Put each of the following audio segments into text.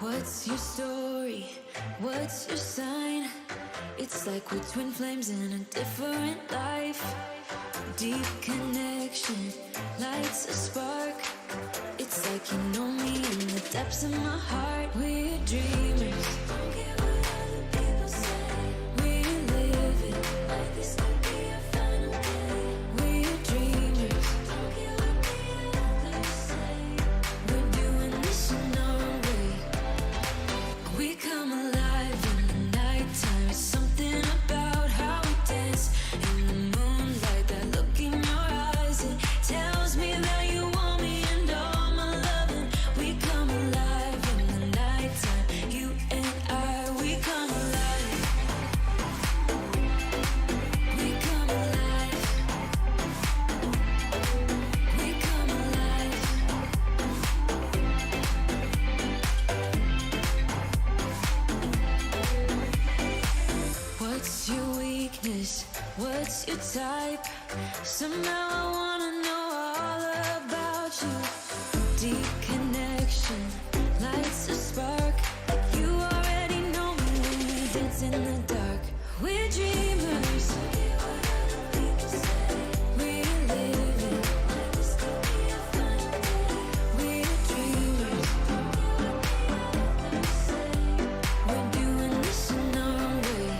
What's your story? What's your sign? It's like we're twin flames in a different life. Deep connection lights a spark. It's like you know me in the depths of my heart. We're dreamers. Don't care what other people say. We're living like this could be our final day. We're dreamers. Don't care what the others say. We're doing this in our own way. We come alive in the nighttime. It's something about how we dance in the moonlight. That look in your eyes, it tells me that you want me and all my loving. We come alive in the nighttime. You and I, we come alive. We come alive. We come alive. What's your weakness? What's your type? Somehow I wanna know all about you. Deep connection lights a spark. You already know me when we dance in the dark. We're dreamers. We're living like this could be our final day. We're dreamers. We're doing this in our own way.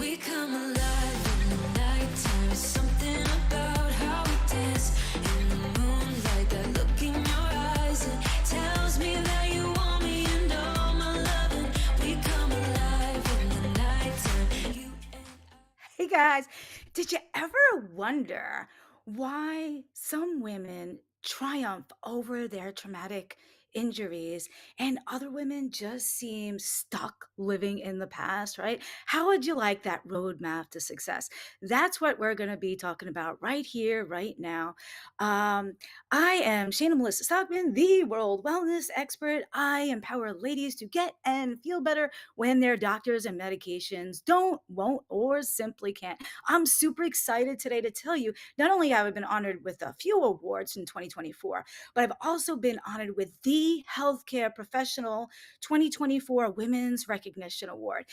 We come alive in the nighttime. It's something about how we dance in the moonlight. That look in your eyes, it tells me that you want me and all my loving. We come alive in the nighttime. You and Hey guys, did you ever wonder why some women triumph over their traumatic injuries and other women just seem stuck living in the past, right? How would you like that roadmap to success? That's what we're going to be talking about right here, right now. Um, I am Shayna Melissa Stockman, the world wellness expert. I empower ladies to get and feel better when their doctors and medications don't, won't, or simply can't. I'm super excited today to tell you not only have I been honored with a few awards in 2024, but I've also been honored with the Healthcare Professional 2024 Women's Recognition Award.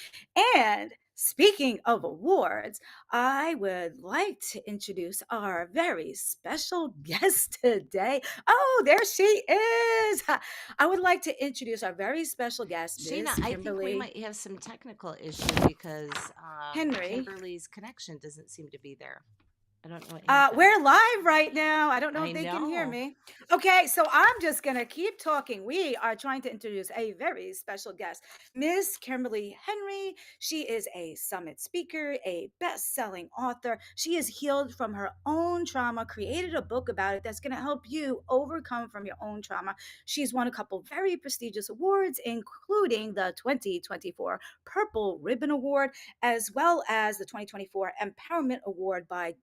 And speaking of awards, I would like to introduce our very special guest today. Oh, there she is. I would like to introduce our very special guest, Shayna, Ms. I think we Kimberly might have some technical issue because Henry. Kimberly's connection doesn't seem to be there. I don't know what happened. We're live right now. I don't know I if they can hear know. me. Okay, so I'm just going to keep talking. We are trying to introduce a very special guest, Miss Kimberly Henry. She is a summit speaker, a best-selling author. She is healed from her own trauma, created a book about it that's going to help you overcome from your own trauma. She's won a couple very prestigious awards, including the 2024 Purple Ribbon Award, as well as the 2024 Empowerment Award by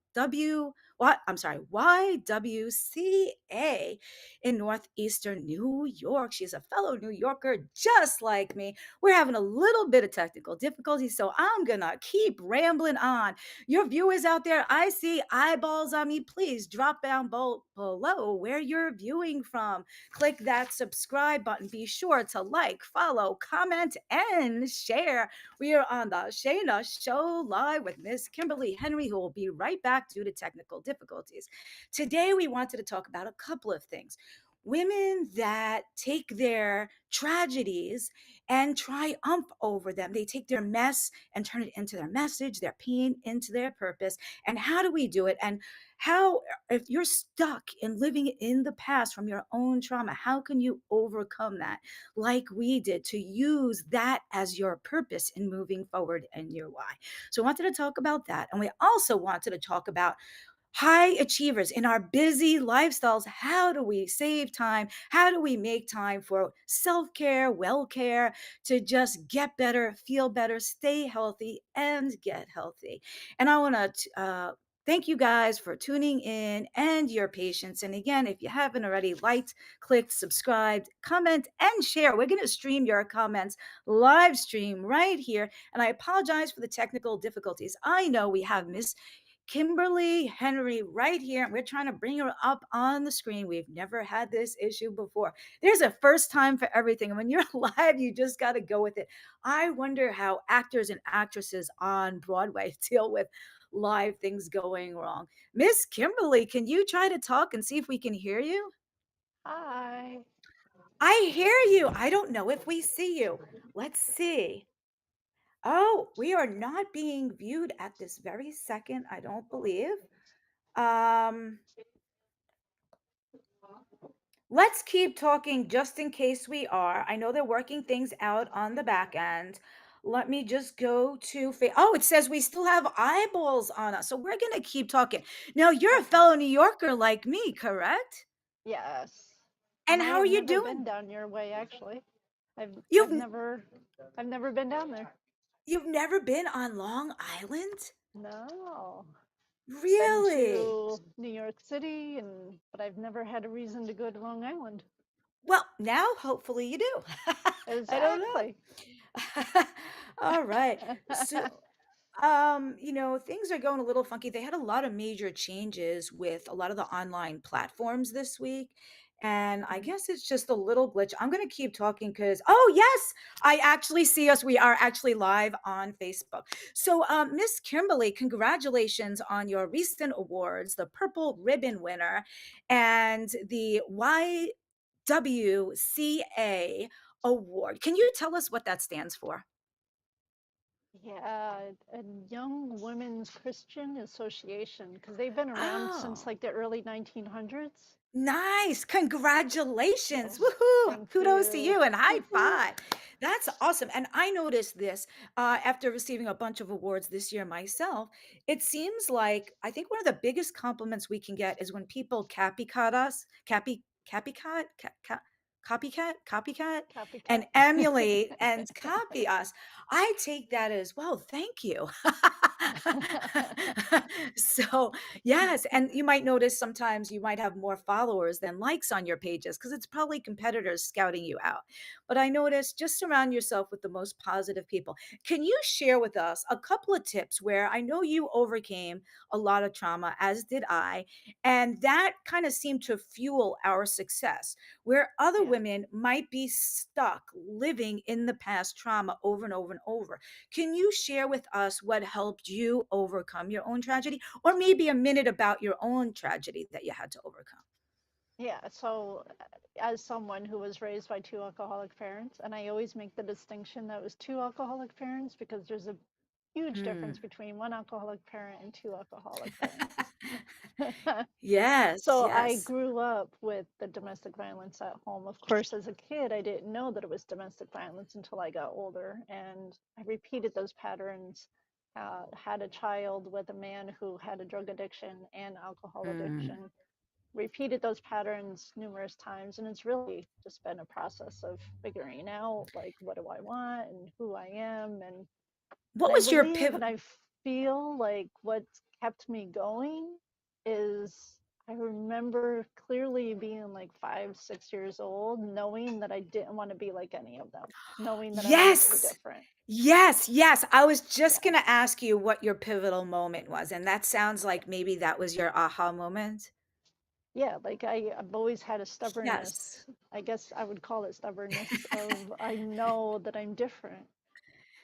YWCA in Northeastern New York. She's a fellow New Yorker just like me. We're having a little bit of technical difficulty, so I'm gonna keep rambling on. Your viewers out there, I see eyeballs on me. Please drop down below where you're viewing from. Click that subscribe button. Be sure to like, follow, comment, and share. We are on the Shayna Show live with Miss Kimberly Henry, who will be right back due to technical difficulties. Today, we wanted to talk about a couple of things. Women that take their tragedies and triumph over them. They take their mess and turn it into their message, their pain into their purpose. And how do we do it? And how, if you're stuck in living in the past from your own trauma, how can you overcome that like we did to use that as your purpose in moving forward in your why? So I wanted to talk about that. And we also wanted to talk about high achievers in our busy lifestyles. How do we save time? How do we make time for self-care, well-care, to just get better, feel better, stay healthy, and get healthy? And I want to thank you guys for tuning in and your patience. And again, if you haven't already liked, clicked, subscribed, comment, and share, we're going to stream your comments live stream right here. And I apologize for the technical difficulties. I know we have Miss Kimberly Henry right here. We're trying to bring her up on the screen. We've never had this issue before. There's a first time for everything. And when you're live, you just got to go with it. I wonder how actors and actresses on Broadway deal with live things going wrong. Miss Kimberly, can you try to talk and see if we can hear you? Hi. I hear you. I don't know if we see you. Let's see. Oh, we are not being viewed at this very second, I don't believe. Um, let's keep talking just in case we are. I know they're working things out on the back end. Let me just go to oh, it says we still have eyeballs on us. So we're going to keep talking. Now, you're a Okay. fellow New Yorker like me, correct? Yes. And And I how are have you never doing? been down your way actually. I've I've You've never I've never been down there. you've never been on Long Island? No. Been Really? to New York City but I've never had a reason to go to Long Island. Well, now hopefully you do. I don't Exactly. know. All right. So, things are going a little funky. They had a lot of major changes with a lot of the online platforms this week. And I Mhm. guess it's just a little glitch. I'm going to keep talking because, oh, yes, I actually see us. We are actually live on Facebook. So, Miss Kimberly, congratulations on your recent awards, the Purple Ribbon winner and the WCA award. Can you tell us what that stands for? Yeah, a Young Women's Christian Association because they've been around since Oh, like the early 1900s. nice. Congratulations. So, Woohoo. thank Kudos to you. you and high Woohoo. five. That's awesome. And I noticed this after receiving a bunch of awards this year myself. It seems like I think one of the biggest compliments we can get is when people copycat us, copycat, copycat, and Copycat. emulate and copy us. I take that as well. Thank you. So, yes, and you might notice sometimes you might have more followers than likes on your pages because it's probably competitors scouting you out. But I notice just surround yourself with the most positive people. Can you share with us a couple of tips where I know you overcame a lot of trauma, as did I, and that kind of seemed to fuel our success, where other Yeah. women might be stuck living in the past trauma over and over and over? Can you share with us what helped you overcome your own tragedy? Or maybe a minute about your own tragedy that you had to overcome. Yeah, so as someone who was raised by two alcoholic parents, and I always make the distinction that it was two alcoholic parents because there's a huge Mm. difference between one alcoholic parent and two alcoholic parents. Yes, So I yes. grew up with the domestic violence at home. Of course, as a kid, I didn't know that it was domestic violence until I got older, and I repeated those patterns. Had a child with a man who had a drug addiction and alcohol Mm. addiction, repeated those patterns numerous times, and it's really just been a process of figuring out like what do I want and who I am. And What I was your believe pivot? and I feel like what's kept me going is I remember clearly being like 5 6 years old knowing that I didn't want to be like any of them, knowing that I wanted to be Yes. different. Yes, yes. I was just Yeah. going to ask you what your pivotal moment was. And that sounds like maybe that was your aha moment. Yeah, like I've always had a Yes. stubbornness. I guess I would call it stubbornness of I know that I'm different.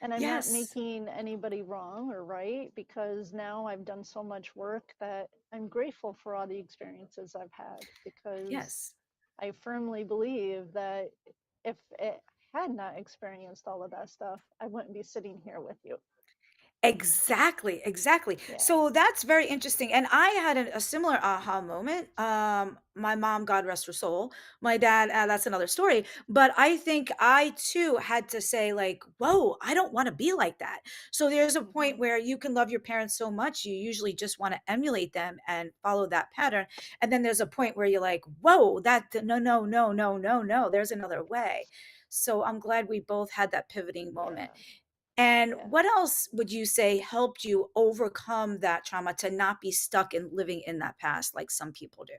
And I'm not Yes. making anybody wrong or right because now I've done so much work that I'm grateful for all the experiences I've had because Yes. I firmly believe that if it had not experienced all of that stuff, I wouldn't be sitting here with you. Exactly, exactly. Yeah. So that's very interesting. And I had a similar aha moment. My mom, God rest her soul. My dad, that's another story. But I think I too had to say, like, whoa, I don't want to be like that. So there's a point Hmm. where you can love your parents so much, you usually just want to emulate them and follow that pattern. And then there's a point where you're like, whoa, no, no, no, no, no, no. There's another way. So I'm glad we both had that pivoting moment. Yeah. And Yeah. what else would you say helped you overcome that trauma to not be stuck in living in that past like some people do?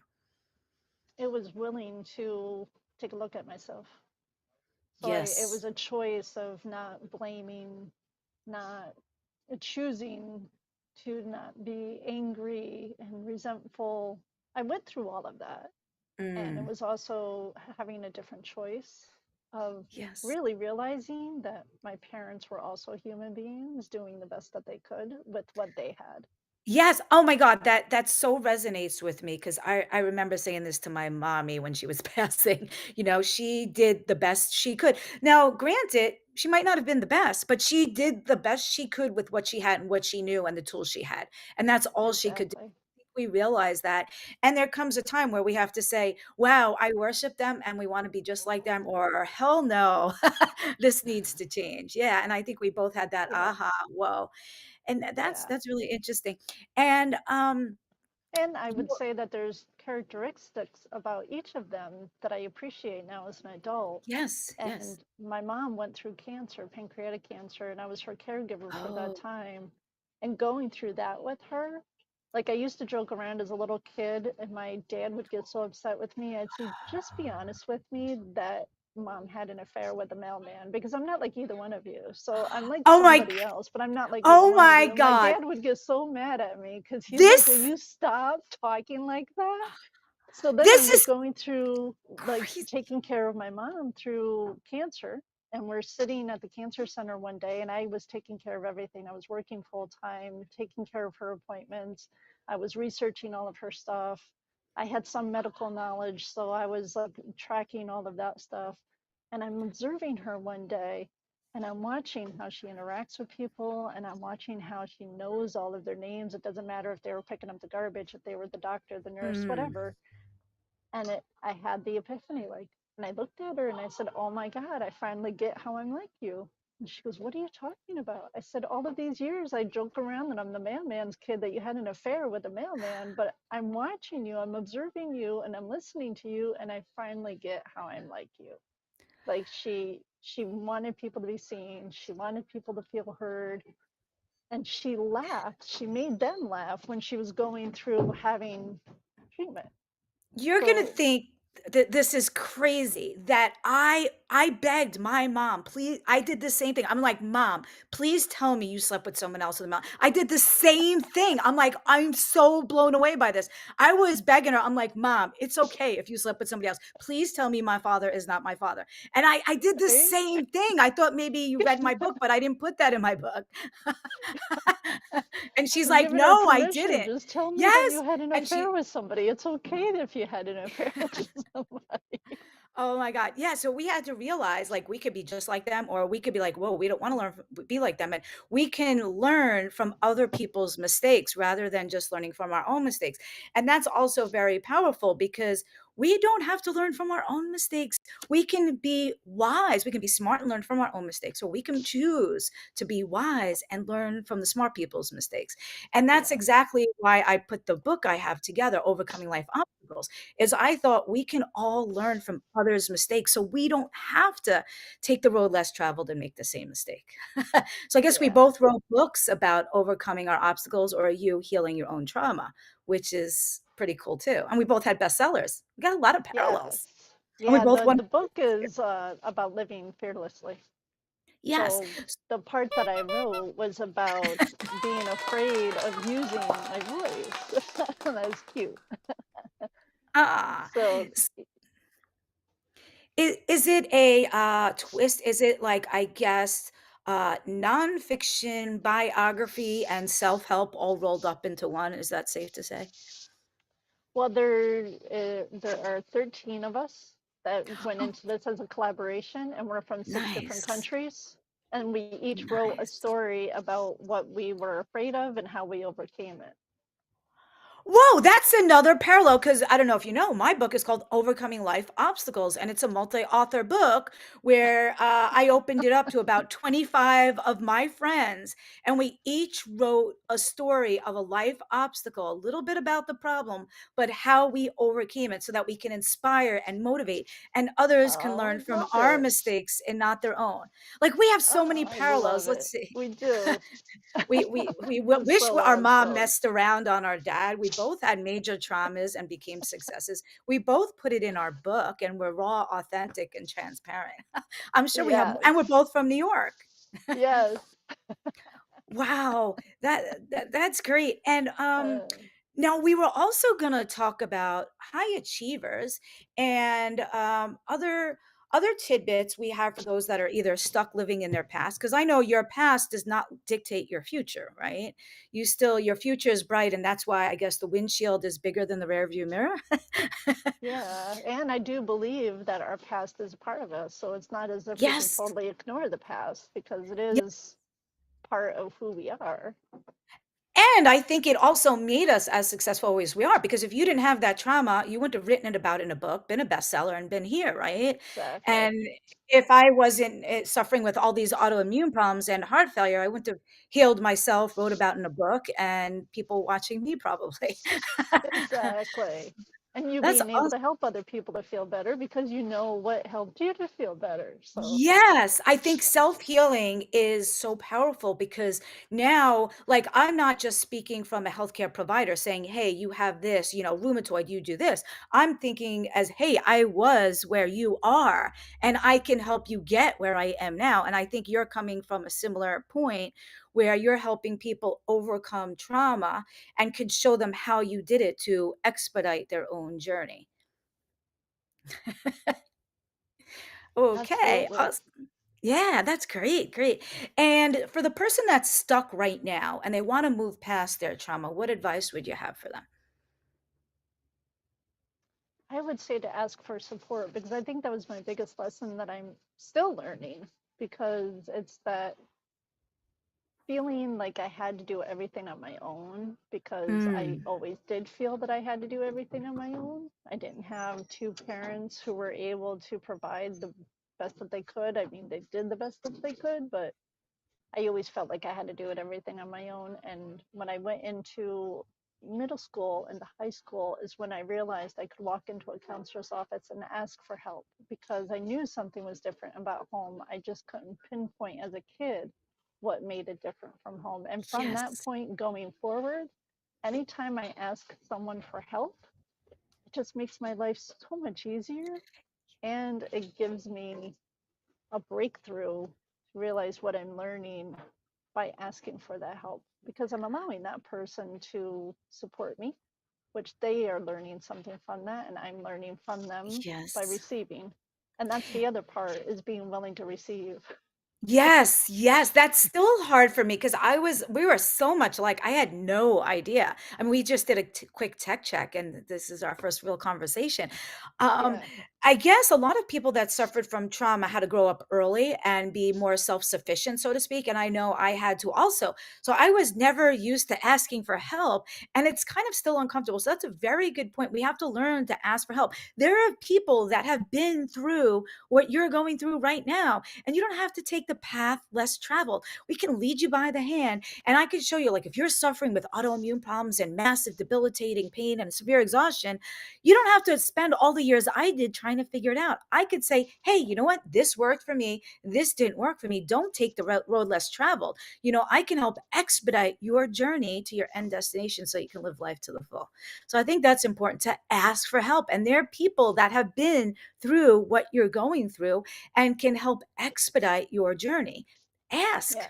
It was willing to take a look at myself. So it Yes. was a choice of not blaming, not choosing to not be angry and resentful. I went through all of that. And it Mm, was also having a different choice of yes. really realizing that my parents were also human beings doing the best that they could with what they had. Yes. Oh my God, that so resonates with me because I remember saying this to my mommy when she was passing. She did the best she could. Now, granted, she might not have been the best, but she did the best she could with what she had and what she knew and the tools she had. And that's all she could do. Exactly. We realize that. And there comes a time where we have to say, wow, I worship them and we want to be just like them, or hell no, this needs to change. Yeah. And I think we both had that Yeah. aha, whoa. And that's Yeah. that's really interesting. And And I you would say that there's characteristics about each of them that I appreciate now as an adult. yes, yes. And my mom went through cancer, pancreatic cancer, and I was her caregiver for that Oh, time. And going through that with her, like I used to joke around as a little kid, and my dad would get so upset with me. I'd say, just be honest with me that mom had an affair with a mailman, because I'm not like either one of you. So I'm like oh my, somebody else, but I'm not like either oh one of my you. And my God. dad would get so mad at me because he's like, will This you stop talking like that? So then this I'm like is going through, like crazy. taking care of my mom through cancer. And we're sitting at the cancer center one day, and I was taking care of everything. I was working full time, taking care of her appointments. I was researching all of her stuff. I had some medical knowledge, so I was like tracking all of that stuff. And I'm observing her one day, and I'm watching how she interacts with people, and I'm watching how she knows all of their names. It doesn't matter if they were picking up the garbage, if they were the doctor, the nurse, Mm. whatever. And I had the epiphany, like, and I looked at her and I said, oh my God, I finally get how I'm like you. And she goes, what are you talking about? I said, all of these years I joke around that I'm the mailman's kid, that you had an affair with the mailman, but I'm watching you, I'm observing you, and I'm listening to you, and I finally get how I'm like you. Like she wanted people to be seen, she wanted people to feel heard, and she laughed. She made them laugh when she was going through having treatment. You're gonna So think that this is crazy that I begged my mom, please. I did the same thing. I'm like, Mom, please tell me you slept with someone else in the mountain. I did the same thing. I'm like, I'm so blown away by this. I was begging her. I'm like, Mom, it's okay if you slept with somebody else. Please tell me my father is not my father. And I did the right? same thing. I thought maybe you read my book, but I didn't put that in my book. And she's We're like, giving her no, I permission. didn't. Just tell me that Yes. you had an And affair she, with somebody. It's okay if you had an affair with somebody. oh my God. Yeah. So we had to realize like we could be just like them, or we could be like, whoa, we don't want to be like them. And we can learn from other people's mistakes rather than just learning from our own mistakes. And that's also very powerful because we don't have to learn from our own mistakes. We can be wise. We can be smart and learn from our own mistakes, or we can choose to be wise and learn from the smart people's mistakes. And that's Yeah, exactly why I put the book I have together, Overcoming Life Obstacles, is I thought we can all learn from others' mistakes so we don't have to take the road less traveled and make the same mistake. So I guess we yeah, both wrote books about overcoming our obstacles, or you healing your own trauma, which is pretty cool too. And we both had bestsellers. We got a lot of yes. parallels. And we Yeah, both won. the book is about living fearlessly. Yes. So the part that I wrote was about being afraid of using my voice. That's cute. Ah. So Is it a twist? Is it like, I guess, nonfiction biography and self-help all rolled up into one? Is that safe to say? well, there are 13 of us that went Oh, into this as a collaboration, and we're from 6 different nice. countries. And we each wrote a Nice. story about what we were afraid of and how we overcame it. Whoa, that's another parallel because I don't know if you know, my book is called Overcoming Life Obstacles, and it's a multi-author book where I opened it up to about 25 of my friends, and we each wrote a story of a life obstacle, a little bit about the problem, but how we overcame it so that we can inspire and motivate, and others can Oh, learn I from love our it. mistakes and not their own. Like we have so many Oh, I parallels. love Let's it. see. We do. It's Wish so our mom awesome. messed around on our dad. We both had major traumas and became successes. We both put it in our book, and we're raw, authentic, and transparent. I'm sure we have, and we're Yes. both from New York. Yes. Wow, that's great. And Uh, now we were also going to talk about high achievers and other tidbits we have for those that are either stuck living in their past, because I know your past does not dictate your future, right? You still, your future is bright, and that's why I guess the windshield is bigger than the rear view mirror. yeah, and I do believe that our past is a part of us, so it's not as if we can Yes. totally ignore the past because it is part of who we are. And I think it also made us as successful as we are, because if you didn't have that trauma, you wouldn't have written it about in a book, been a bestseller, and been here, right? Exactly. And if I wasn't suffering with all these autoimmune problems and heart failure, I wouldn't have healed myself, wrote about in a book, and people watching me probably. Exactly. And you That's being able to help other people to feel better because you know what helped you to feel better. So, Yes, I think self-healing is so powerful, because now, like, I'm not just speaking from a healthcare provider saying, "Hey, you have this, rheumatoid, you do this." I'm thinking as, "Hey, I was where you are, and I can help you get where I am now." And I think you're coming from a similar point where you're helping people overcome trauma and can show them how you did it to expedite their own journey. Okay, absolutely. awesome. Yeah, that's great, great. And for the person that's stuck right now and they want to move past their trauma, what advice would you have for them? I would say to ask for support because I think that was my biggest lesson that I'm still learning because it's that feeling like I had to do everything on my own because I Mm, always did feel that I had to do everything on my own. I didn't have two parents who were able to provide the best that they could. I mean, they did the best that they could, but I always felt like I had to do it everything on my own. And when I went into middle school and high school is when I realized I could walk into a counselor's office and ask for help because I knew something was different about home. I just couldn't pinpoint as a kid what made it different from home. And from that yes, point going forward, anytime I ask someone for help, it just makes my life so much easier and it gives me a breakthrough to realize what I'm learning by asking for that help because I'm allowing that person to support me, which they are learning something from that, and I'm learning from them by yes. receiving. And that's the other part is being willing to receive. Yes, yes, that's still hard for me because we were so much like I had no idea. I mean, we just did a quick tech check, and this is our first real conversation. Um, Yeah, I guess a lot of people that suffered from trauma had to grow up early and be more self-sufficient, so to speak. And I know I had to also. So I was never used to asking for help, and it's kind of still uncomfortable. So that's a very good point. We have to learn to ask for help. There are people that have been through what you're going through right now, and you don't have to take the path less traveled. We can lead you by the hand. And I can show you, like, if you're suffering with autoimmune problems and massive debilitating pain and severe exhaustion, you don't have to spend all the years I did trying to figure it out. I could say, hey, you know what? This worked for me. This didn't work for me. Don't take the road less traveled. I can help expedite your journey to your end destination so you can live life to the full. So I think that's important, to ask for help. And there are people that have been through what you're going through and can help expedite your journey. Ask. yeah,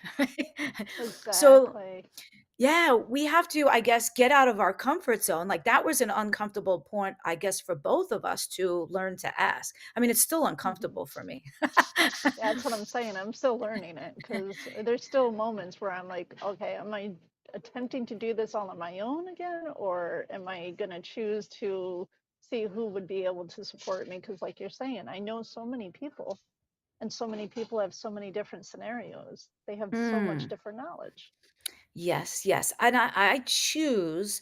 So, exactly. yeah, we have to, I guess, get out of our comfort zone. Like, that was an uncomfortable point, I guess, for both of us to learn to ask. I mean, it's still Mhm. uncomfortable for me. Yeah, that's what I'm saying. I'm still learning it because there's still moments where I'm like, okay, am I attempting to do this all on my own again, or am I going to choose to see who would be able to support me? Because, like you're saying, I know so many people, and so many people have so many different scenarios. They have so much Mm. different knowledge. Yes, yes. And I choose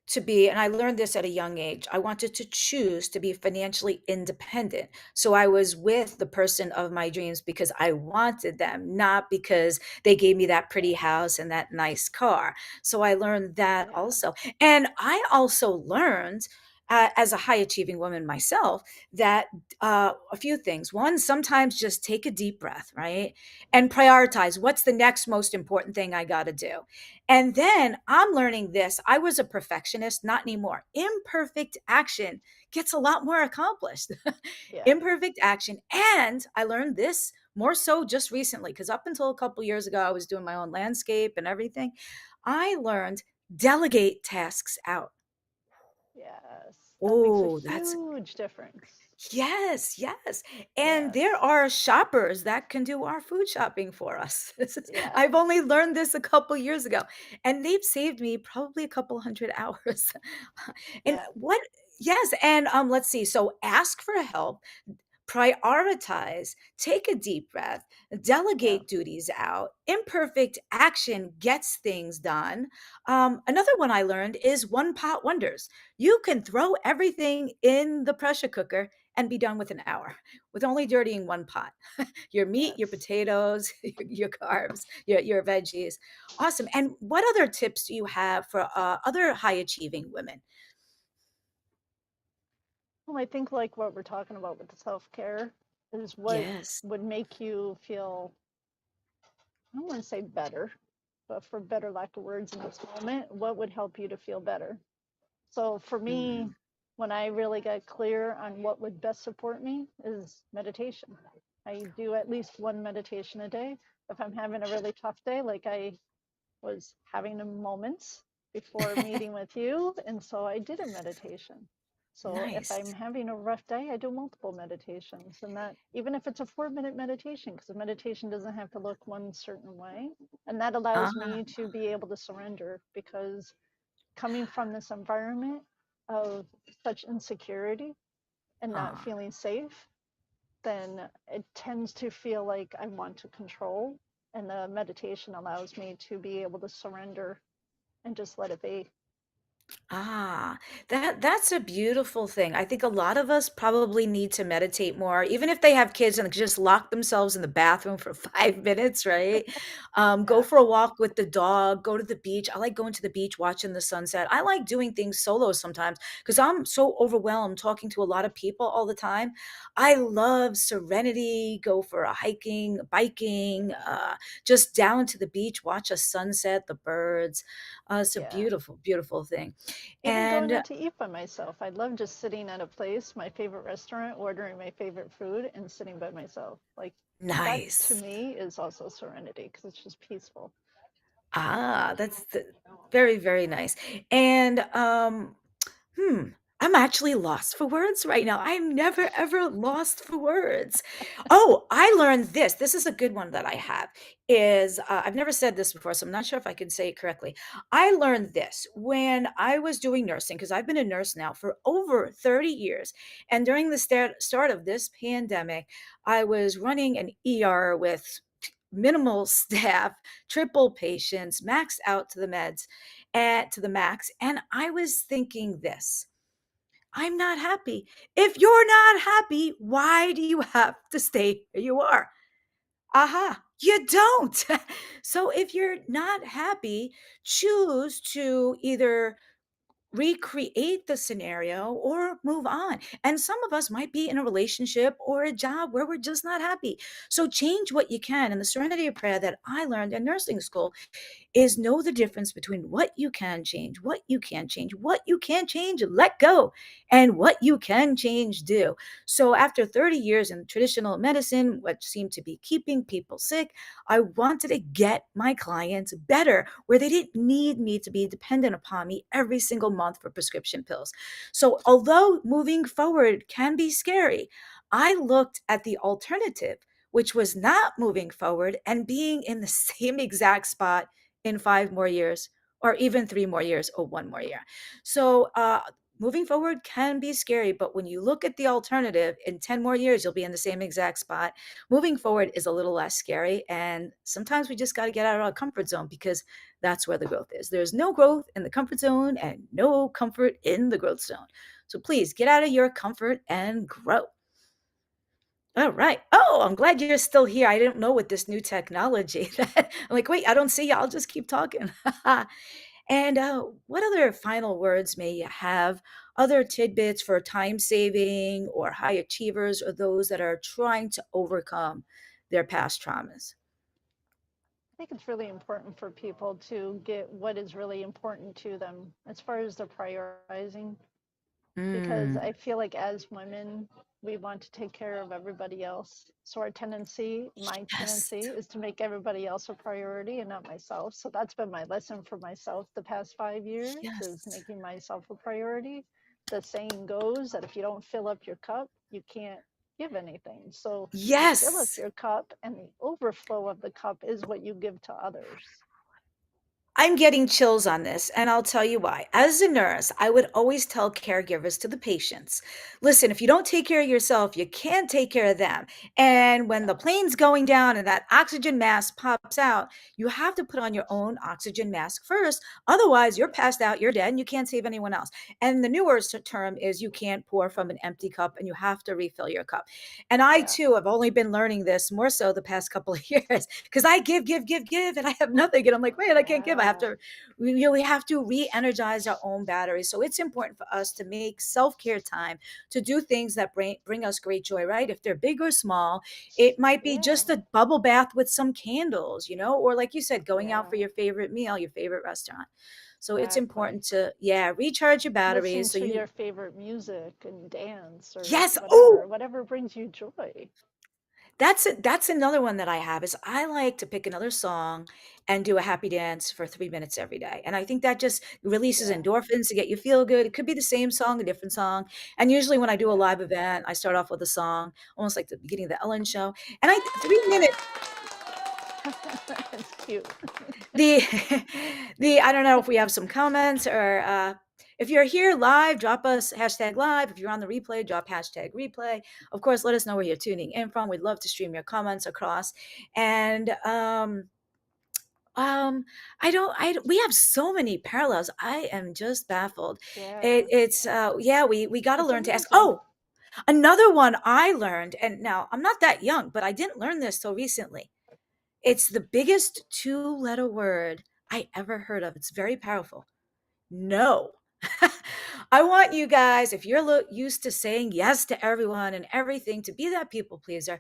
to be, and I learned this at a young age. I wanted to choose to be financially independent. So I was with the person of my dreams because I wanted them, not because they gave me that pretty house and that nice car. So I learned that Yeah, also. And I also learned, as a high achieving woman myself, that a few things. One, sometimes just take a deep breath, right? And prioritize what's the next most important thing I got to do. And then I'm learning this. I was a perfectionist, not anymore. Imperfect action gets a lot more accomplished. yeah, Imperfect action. And I learned this more so just recently, because up until a couple years ago, I was doing my own landscape and everything. I learned delegate tasks out. Yes, that makes a Oh, that's huge difference. yes, yes. And there Yes, are shoppers that can do our food shopping for us. I've yes, only learned this a couple years ago, and they've saved me probably a couple hundred hours. And yeah, what yes, and let's see. So ask for help, prioritize, take a deep breath, yeah, delegate duties out. Imperfect action gets things done. Another one I learned is one pot wonders. You can throw everything in the pressure cooker and be done with an hour with only dirtying one pot. Your meat, your yes. potatoes, your carbs, your veggies. Awesome. And what other tips do you have for other high achieving women? Well, I think like what we're talking about with the self-care is what Yes. would make you feel, I don't want to say better, but for better lack of words in this moment, what would help you to feel better? So for me, Mhm. when I really got clear on what would best support me is meditation. I do at least one meditation a day. If I'm having a really tough day, like I was having a moments before meeting with you, and so I did a meditation. So if I'm Nice. having a rough day, I do multiple meditations, and that even if it's a 4 minute meditation, because a meditation doesn't have to look one certain way, and that allows Ah, me to be able to surrender because coming from this environment of such insecurity and not ah. feeling safe, then it tends to feel like I want to control. And the meditation allows me to be able to surrender and just let it be. Ah, that's a beautiful thing. I think a lot of us probably need to meditate more, even if they have kids and just lock themselves in the bathroom for 5 minutes, right? Go Yeah, for a walk with the dog, go to the beach. I like going to the beach, watching the sunset. I like doing things solo sometimes because I'm so overwhelmed talking to a lot of people all the time. I love serenity, go for a hiking, biking, just down to the beach, watch a sunset, the birds. It's a yeah. beautiful, beautiful thing. Even going And out to eat by myself. I love just sitting at a place, my favorite restaurant, ordering my favorite food and sitting by myself. Like that to nice. me is also serenity because it's just peaceful. Ah, very, very nice. And Hmm, I'm actually lost for words right now. I'm never ever lost for words. Oh, I learned this. This is a good one that I have. Is I've never said this before, so I'm not sure if I can say it correctly. I learned this when I was doing nursing because I've been a nurse now for over 30 years. And during the start of this pandemic, I was running an ER with minimal staff, triple patients, maxed out to the meds, to the max. And I was thinking this. I'm not happy. If you're not happy, why do you have to stay where you are? Aha, you don't. So if you're not happy, choose to either recreate the scenario or move on. And some of us might be in a relationship or a job where we're just not happy. So change what you can. And the serenity of prayer that I learned in nursing school is know the difference between what you can change, what you can't change, what you can't change, let go, and what you can change, do. So, after 30 years in traditional medicine, which seemed to be keeping people sick, I wanted to get my clients better where they didn't need me to be dependent upon me every single month for prescription pills. So, although moving forward can be scary, I looked at the alternative, which was not moving forward and being in the same exact spot in 5 more years, or even 3 more years, or 1 more year. So, moving forward can be scary, but when you look at the alternative, in 10 more years, you'll be in the same exact spot. Moving forward is a little less scary. And sometimes we just got to get out of our comfort zone because that's where the growth is. There's no growth in the comfort zone and no comfort in the growth zone. So please get out of your comfort and grow. All right. Oh, I'm glad you're still here. I didn't know with this new technology that I'm like, wait, I don't see you. I'll just keep talking. And what other final words may you have? Other tidbits for time saving or high achievers or those that are trying to overcome their past traumas? I think it's really important for people to get what is really important to them as far as their prioritizing. because Mm, I feel like as women, we want to take care of everybody else. So our tendency, my yes. tendency, is to make everybody else a priority and not myself. So that's been my lesson for myself the past 5 years, is Yes. making myself a priority. The saying goes that if you don't fill up your cup, you can't give anything. So you fill up Yes. your cup, and the overflow of the cup is what you give to others. I'm getting chills on this, and I'll tell you why. As a nurse, I would always tell caregivers to the patients, listen, if you don't take care of yourself, you can't take care of them. And when the Yeah. plane's going down and that oxygen mask pops out, you have to put on your own oxygen mask first. Otherwise, you're passed out, you're dead, and you can't save anyone else. And the newer term is you can't pour from an empty cup and you have to refill your cup. And I Yeah. too have only been learning this more so the past couple of years because I give, and I have nothing. And I'm like, wait, I can't give. I have Yeah. to, we have to re energize our own batteries. So it's important for us to make self care time to do things that bring us great joy, right? If they're big or small, it might be Yeah. just a bubble bath with some candles, or like you said, going out Yeah. for your favorite meal, your favorite restaurant. So it's Exactly. important to, yeah, recharge your Listen batteries. So to you, your favorite music and dance or yes. whatever, Oh, whatever brings you joy. that's another one that I have is I like to pick another song and do a happy dance for 3 minutes every day, and I think that just releases Yeah. endorphins to get you feel good. It could be the same song, a different song, and usually when I do a Yeah. live event, I start off with a song, almost like the beginning of the Ellen Show, and 3 minutes. It's cute. The the I don't know if we have some comments or, if you're here live, drop us hashtag live. If you're on the replay, drop hashtag replay. Of course, let us know where you're tuning in from. We'd love to stream your comments across, and, um, I don't I we have so many parallels. I am just baffled. Yeah. Yeah, we gotta It's learn to ask. amazing. Oh, another one I learned, and now I'm not that young, but I didn't learn this till recently. It's the biggest two-letter word I ever heard of. It's very powerful. No. I want you guys, if you're used to saying yes to everyone and everything, to be that people pleaser,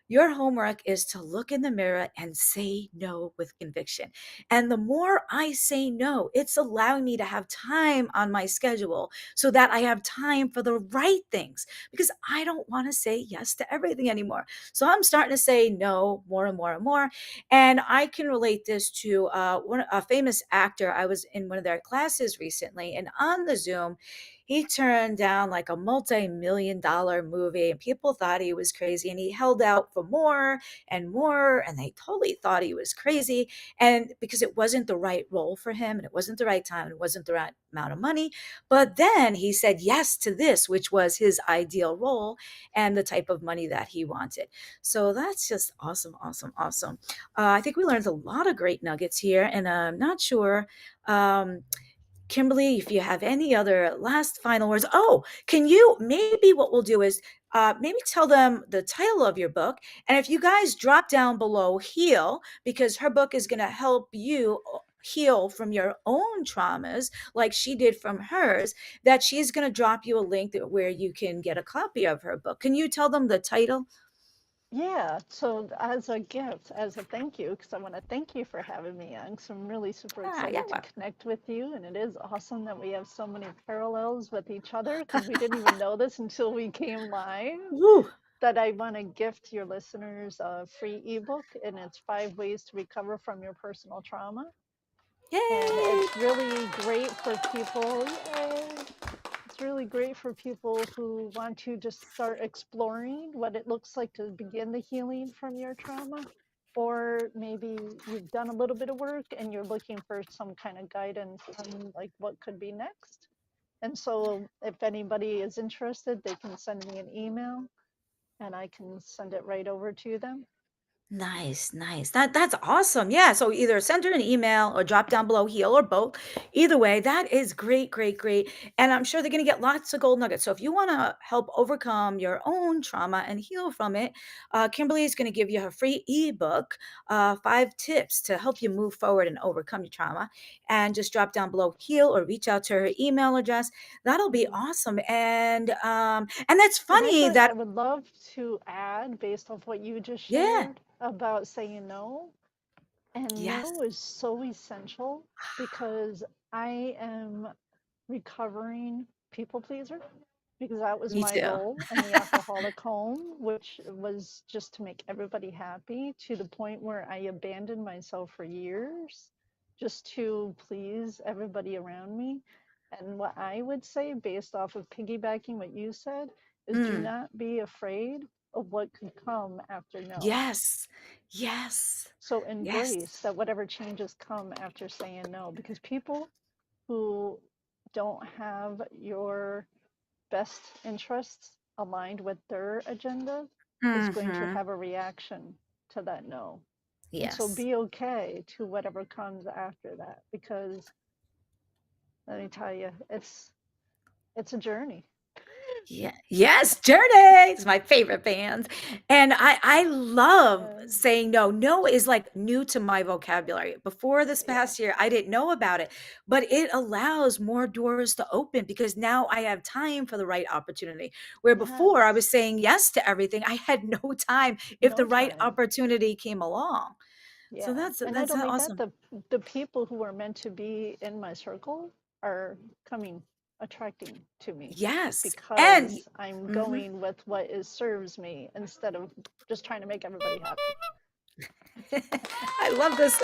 your homework is to look in the mirror and say no with conviction. And the more I say no, it's allowing me to have time on my schedule so that I have time for the right things because I don't want to say yes to everything anymore. So I'm starting to say no more and more and more. And I can relate this to a famous actor. I was in one of their classes recently, and on the Zoom, he turned down like a multi-million-dollar movie and people thought he was crazy and he held out for more and more and they totally thought he was crazy and because it wasn't the right role for him and it wasn't the right time and it wasn't the right amount of money. But then he said yes to this, which was his ideal role and the type of money that he wanted. So that's just awesome, awesome, awesome. I think we learned a lot of great nuggets here, and I'm not sure, um, Kimberly, if you have any other last final words. Oh, can you, maybe what we'll do is maybe tell them the title of your book. And if you guys drop down below heal, because her book is going to help you heal from your own traumas like she did from hers, that she's going to drop you a link where you can get a copy of her book. Can you tell them the title? Yeah. So as a gift, as a thank you, because I want to thank you for having me on, because I'm really super Ah, yeah. excited to connect with you. And it is awesome that we have so many parallels with each other, because we didn't even know this until we came live. Woo. That I want to gift your listeners a free ebook, and it's 5 ways to recover from your personal trauma. And Yay. it's really great for people. Yay! It's really great for people who want to just start exploring what it looks like to begin the healing from your trauma. Or maybe you've done a little bit of work and you're looking for some kind of guidance on like what could be next. And so if anybody is interested, they can send me an email and I can send it right over to them. Nice, nice. That's awesome. Yeah. So either send her an email or drop down below heal or both. Either way, that is great, great, great. And I'm sure they're going to get lots of gold nuggets. So if you want to help overcome your own trauma and heal from it, Kimberly is going to give you her free ebook, 5 tips to help you move forward and overcome your trauma. And just drop down below heal or reach out to her email address. That'll be Mhm. awesome. And that's And funny that I would love to add, based off what you just yeah, shared about saying no. And yes. no is so essential because I am recovering people pleaser, because that was Me my too. role in the alcoholic home, which was just to make everybody happy, to the point where I abandoned myself for years just to please everybody around me. And what I would say, based off of piggybacking what you said, is do Mm, not be afraid of what could come after no. yes. Yes. So Yes. embrace that whatever changes come after saying no, because people who don't have your best interests aligned with their agenda is going to Hmm. have a reaction to that no. And so Yes. be okay to whatever comes after that, because let me tell you, it's a journey. Yeah. Yes, Journey is my favorite band. And I love Yeah, saying no. No is like new to my vocabulary. Before this yeah, past year, I didn't know about it, but it allows more doors to open because now I have time for the right opportunity. Where before I yes, was saying yes to everything, I had no time if the no right time. opportunity came along. So Yeah, that's and not only that, awesome. the people who are meant to be in my circle are coming, attracting to me, Yes. And because I'm mhm. going with what is serves me instead of just trying to make everybody happy. I love this.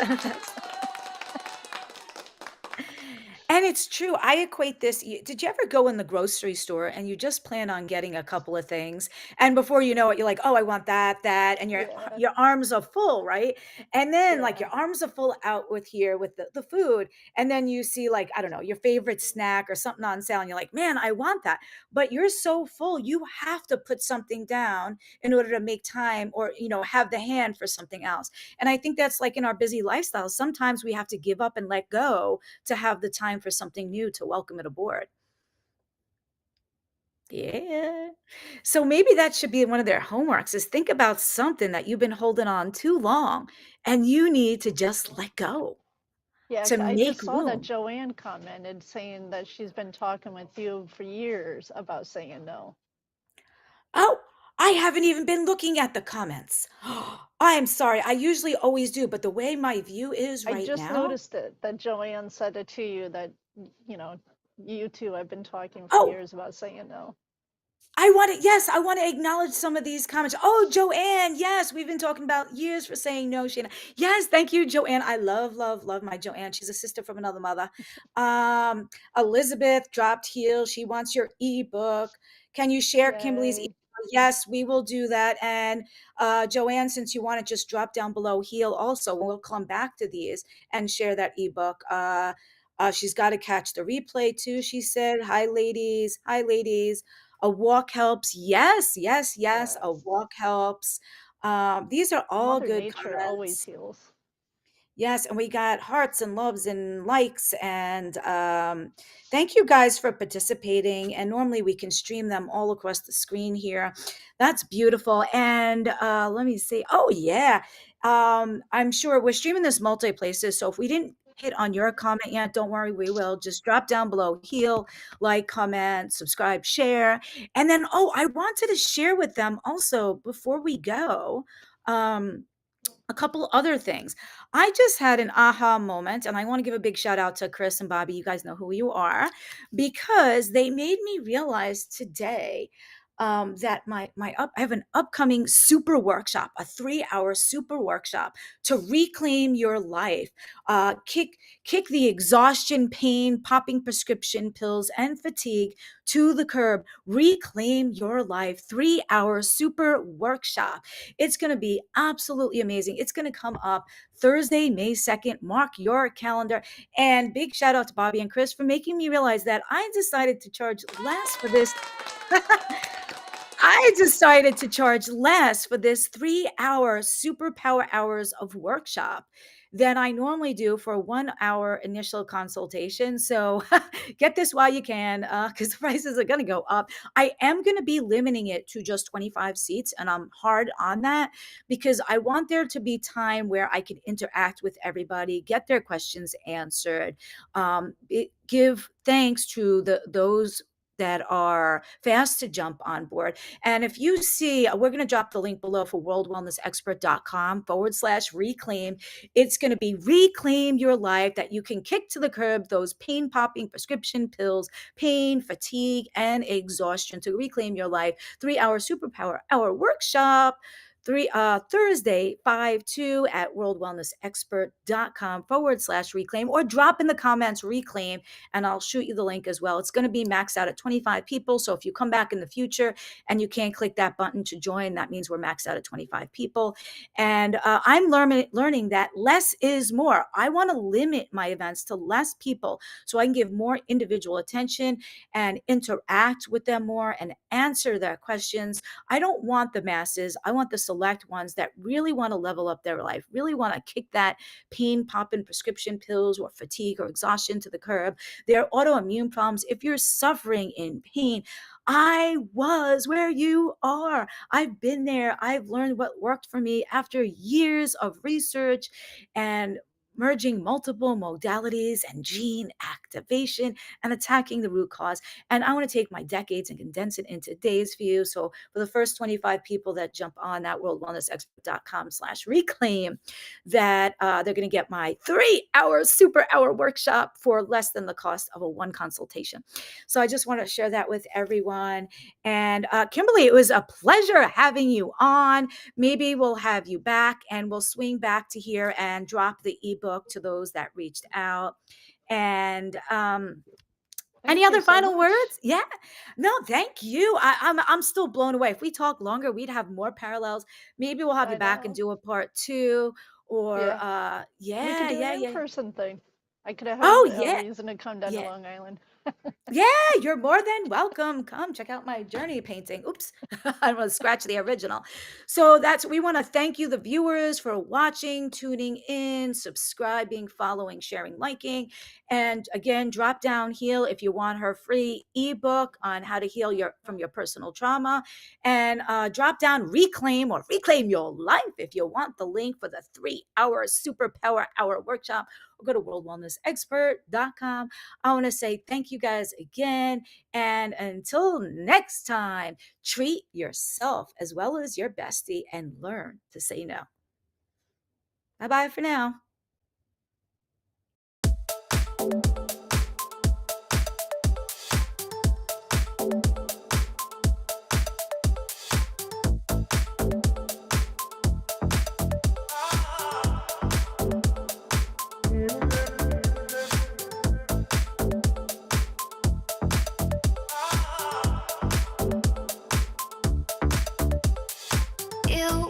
And it's true. I equate this. Did you ever go in the grocery store and you just plan on getting a couple of things, and before you know it, you're like, "Oh, I want that, that," and Yeah, your arms are full, right? And then like yeah, your arms are full out with here with the food, and then you see like I don't know your favorite snack or something on sale, and you're like, "Man, I want that," but you're so full, you have to put something down in order to make time or have the hand for something else. And I think that's like in our busy lifestyle. Sometimes we have to give up and let go to have the time for something new to welcome it aboard. Yeah. So maybe that should be one of their homeworks is think about something that you've been holding on too long and you need to just let go yeah. to I make just saw that room. Joanne commented saying that she's been talking with you for years about saying no. Oh, I haven't even been looking at the comments. I'm sorry. I usually always do, but the way my view is I right just now. noticed it, that Joanne said it to you, that, you know, you two have been talking for Oh, years about saying no. yes, I want to acknowledge some of these comments. Oh, Joanne, yes, we've been talking about years for saying no, Shayna. Yes, thank you, Joanne. I love, love, love my Joanne. She's a sister from another mother. Um, Elizabeth dropped heel. She wants your ebook. Can you share Kimberly's ebook? Yay. Yes, we will do that. And Joanne, since you want to just drop down below heel also, we'll come back to these and share that ebook. She's got to catch the replay too. She said, "Hi, ladies. Hi, ladies. A walk helps." Yes, yes, yes. A Yes. walk helps. These are all Mother good Nature always comments. heals. Yes, and we got hearts and loves and likes. And thank you guys for participating. And normally we can stream them all across the screen here. That's beautiful. And let me see. Oh, yeah. I'm sure we're streaming this multi places. So if we didn't hit on your comment yet, don't worry, we will. Just drop down below, heal, like, comment, subscribe, share. And then, oh, I wanted to share with them also before we go. A couple other things. I just had an aha moment, and I want to give a big shout out to Chris and Bobby. You guys know who you are, because they made me realize today that I have an upcoming super workshop, a 3-hour super workshop to reclaim your life, kick the exhaustion, pain, popping prescription pills, and fatigue to the curb. Reclaim your life. 3-hour super workshop. It's going to be absolutely amazing. It's going to come up Thursday, May 2nd. Mark your calendar. And big shout out to Bobby and Chris for making me realize that I decided to charge less for this. I decided to charge less for this 3-hour superpower hours of workshop than I normally do for a 1-hour initial consultation. So get this while you can, because the prices are going to go up. I am going to be limiting it to just 25 seats, and I'm hard on that because I want there to be time where I can interact with everybody, get their questions answered, give thanks to those that are fast to jump on board. And if you see, we're going to drop the link below for worldwellnessexpert.com/reclaim. It's going to be reclaim your life, that you can kick to the curb those pain popping prescription pills, pain, fatigue, and exhaustion to reclaim your life. 3-hour superpower hour workshop. Thursday, 5/2 at worldwellnessexpert.com/reclaim, or drop in the comments reclaim, and I'll shoot you the link as well. It's going to be maxed out at 25 people. So if you come back in the future and you can't click that button to join, that means we're maxed out at 25 people. And I'm learning that less is more. I want to limit my events to less people so I can give more individual attention and interact with them more and answer their questions. I don't want the masses. I want the select ones that really want to level up their life, really want to kick that pain popping prescription pills or fatigue or exhaustion to the curb, their autoimmune problems. If you're suffering in pain, I was where you are. I've been there. I've learned what worked for me after years of research and merging multiple modalities and gene activation and attacking the root cause. And I want to take my decades and condense it into days for you. So for the first 25 people that jump on that worldwellnessexpert.com/reclaim, that they're going to get my 3-hour super hour workshop for less than the cost of a one consultation. So I just want to share that with everyone. And Kimberly, it was a pleasure having you on. Maybe we'll have you back and we'll swing back to here and drop the ebook to those that reached out. And any other final words? Yeah. No, thank you. I'm still blown away. If we talk longer, we'd have more parallels. Maybe we'll have you back and do a part 2, or we could do an in-person thing. I could have a reason to come down to Long Island. Yeah, you're more than welcome. Come check out my journey painting. Oops, I want to scratch the original. So we want to thank you, the viewers, for watching, tuning in, subscribing, following, sharing, liking. And again, drop down here if you want her free ebook on how to heal from your personal trauma. And drop down reclaim your life if you want the link for the 3-hour superpower hour workshop. Or go to worldwellnessexpert.com. I want to say thank you guys again. And until next time, treat yourself as well as your bestie and learn to say no. Bye-bye for now. You